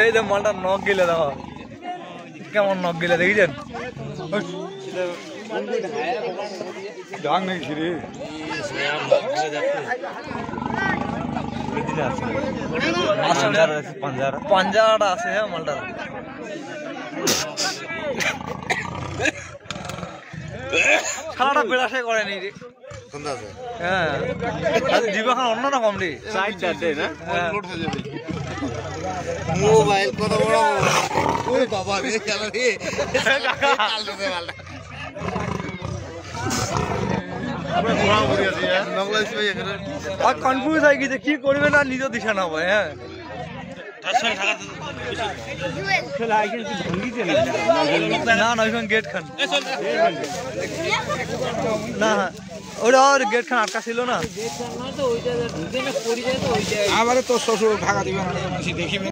এই যে মালটা নখ গেলে দেখো কেমন নখ গেলে দেখেছেন পাঞ্জাটা আছে হ্যাঁ মালটার খেলাটা বেড়াশাই করেনি রে হ্যাঁ জীবন অন্যরকম রে মোবাইল কত বড় ওই বাবা রে খেলা রে কনফিউজ হয়ে গেছে কি করবে না নিজের দিশা না ভাই হ্যাঁ না না ওইখানে গেট খান না ওটা আর গেট খান আটকা ছিল না আবার তোর শ্বশুর ভাগা দিবে না দেখিবে